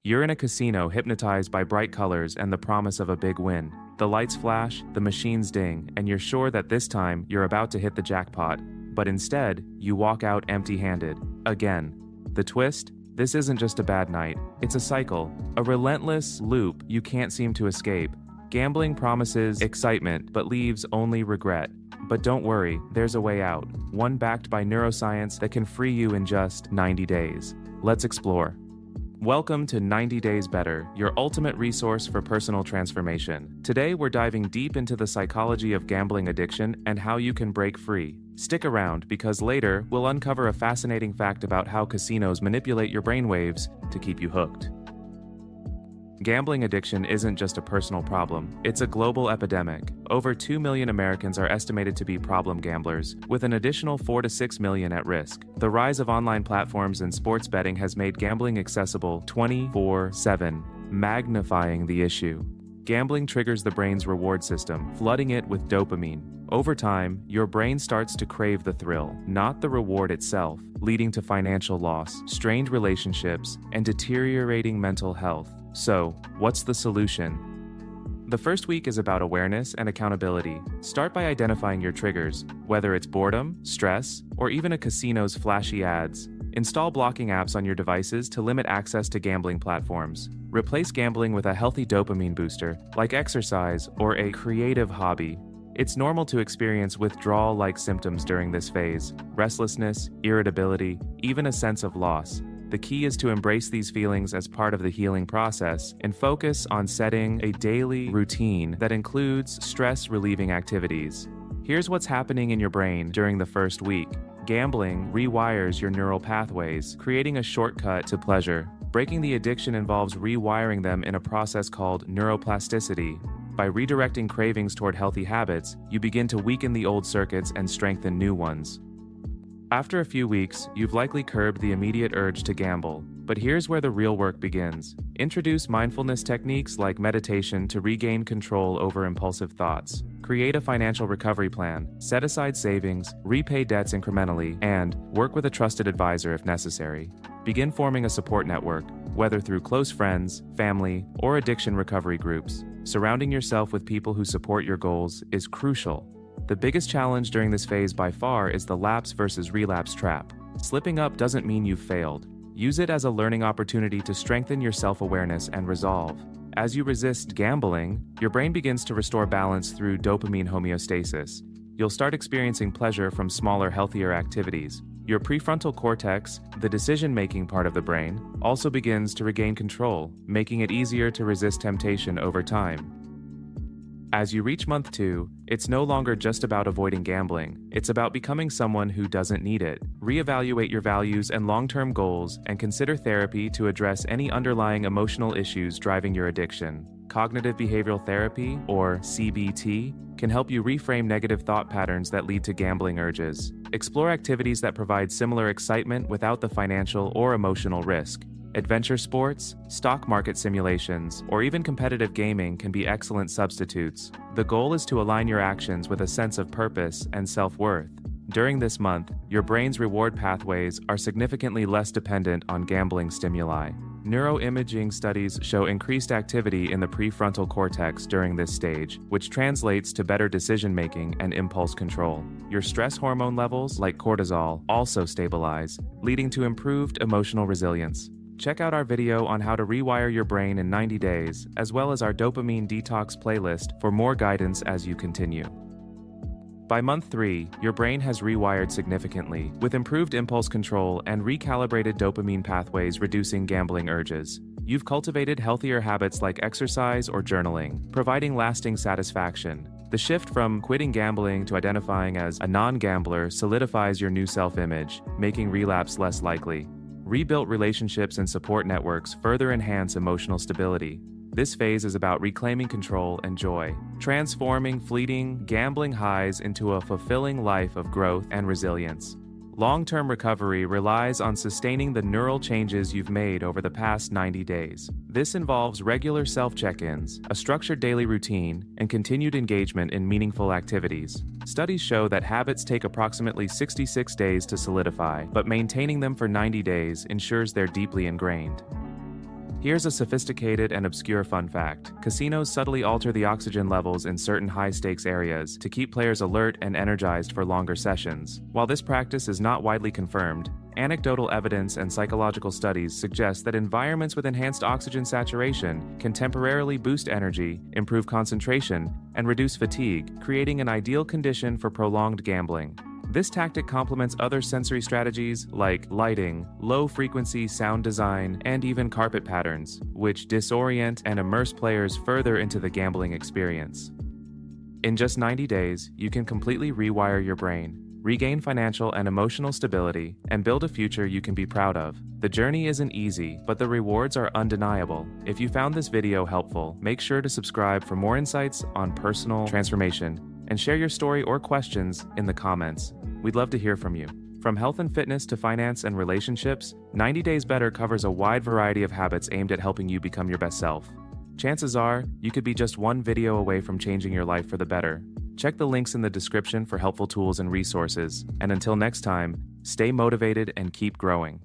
You're in a casino hypnotized by bright colors and the promise of a big win. The lights flash, the machines ding, and you're sure that this time you're about to hit the jackpot. But instead, you walk out empty-handed. Again. The twist? This isn't just a bad night. It's a cycle. A relentless loop you can't seem to escape. Gambling promises excitement, but leaves only regret. But don't worry, there's a way out. One backed by neuroscience that can free you in just 90 days. Let's explore. Welcome to 90 Days Better, your ultimate resource for personal transformation. Today, we're diving deep into the psychology of gambling addiction and how you can break free. Stick around, because later, we'll uncover a fascinating fact about how casinos manipulate your brainwaves to keep you hooked. Gambling addiction isn't just a personal problem, it's a global epidemic. Over 2 million Americans are estimated to be problem gamblers, with an additional 4 to 6 million at risk. The rise of online platforms and sports betting has made gambling accessible 24/7, magnifying the issue. Gambling triggers the brain's reward system, flooding it with dopamine. Over time, your brain starts to crave the thrill, not the reward itself, leading to financial loss, strained relationships, and deteriorating mental health. So, what's the solution? The first week is about awareness and accountability. Start by identifying your triggers, whether it's boredom, stress, or even a casino's flashy ads. Install blocking apps on your devices to limit access to gambling platforms. Replace gambling with a healthy dopamine booster, like exercise or a creative hobby. It's normal to experience withdrawal-like symptoms during this phase: restlessness, irritability, even a sense of loss. The key is to embrace these feelings as part of the healing process and focus on setting a daily routine that includes stress-relieving activities. Here's what's happening in your brain during the first week. Gambling rewires your neural pathways, creating a shortcut to pleasure. Breaking the addiction involves rewiring them in a process called neuroplasticity. By redirecting cravings toward healthy habits, you begin to weaken the old circuits and strengthen new ones. After a few weeks, you've likely curbed the immediate urge to gamble. But here's where the real work begins. Introduce mindfulness techniques like meditation to regain control over impulsive thoughts. Create a financial recovery plan, set aside savings, repay debts incrementally, and work with a trusted advisor if necessary. Begin forming a support network, whether through close friends, family, or addiction recovery groups. Surrounding yourself with people who support your goals is crucial. The biggest challenge during this phase by far is the lapse versus relapse trap. Slipping up doesn't mean you've failed. Use it as a learning opportunity to strengthen your self-awareness and resolve. As you resist gambling, your brain begins to restore balance through dopamine homeostasis. You'll start experiencing pleasure from smaller, healthier activities. Your prefrontal cortex, the decision-making part of the brain, also begins to regain control, making it easier to resist temptation over time. As you reach month 2, it's no longer just about avoiding gambling. It's about becoming someone who doesn't need it. Reevaluate your values and long-term goals, and consider therapy to address any underlying emotional issues driving your addiction. Cognitive behavioral therapy, or CBT, can help you reframe negative thought patterns that lead to gambling urges. Explore activities that provide similar excitement without the financial or emotional risk. Adventure sports, stock market simulations, or even competitive gaming can be excellent substitutes. The goal is to align your actions with a sense of purpose and self-worth. During this month, your brain's reward pathways are significantly less dependent on gambling stimuli. Neuroimaging studies show increased activity in the prefrontal cortex during this stage, which translates to better decision-making and impulse control. Your stress hormone levels, like cortisol, also stabilize, leading to improved emotional resilience. Check out our video on how to rewire your brain in 90 days, as well as our dopamine detox playlist for more guidance as you continue. By month 3, your brain has rewired significantly, with improved impulse control and recalibrated dopamine pathways reducing gambling urges. You've cultivated healthier habits like exercise or journaling, providing lasting satisfaction. The shift from quitting gambling to identifying as a non-gambler solidifies your new self-image, making relapse less likely. Rebuilt relationships and support networks further enhance emotional stability. This phase is about reclaiming control and joy, transforming fleeting, gambling highs into a fulfilling life of growth and resilience. Long-term recovery relies on sustaining the neural changes you've made over the past 90 days. This involves regular self-check-ins, a structured daily routine, and continued engagement in meaningful activities. Studies show that habits take approximately 66 days to solidify, but maintaining them for 90 days ensures they're deeply ingrained. Here's a sophisticated and obscure fun fact. Casinos subtly alter the oxygen levels in certain high-stakes areas to keep players alert and energized for longer sessions. While this practice is not widely confirmed, anecdotal evidence and psychological studies suggest that environments with enhanced oxygen saturation can temporarily boost energy, improve concentration, and reduce fatigue, creating an ideal condition for prolonged gambling. This tactic complements other sensory strategies like lighting, low-frequency sound design, and even carpet patterns, which disorient and immerse players further into the gambling experience. In just 90 days, you can completely rewire your brain, regain financial and emotional stability, and build a future you can be proud of. The journey isn't easy, but the rewards are undeniable. If you found this video helpful, make sure to subscribe for more insights on personal transformation, and share your story or questions in the comments. We'd love to hear from you. From health and fitness to finance and relationships, 90 Days Better covers a wide variety of habits aimed at helping you become your best self. Chances are, you could be just one video away from changing your life for the better. Check the links in the description for helpful tools and resources. And until next time, stay motivated and keep growing.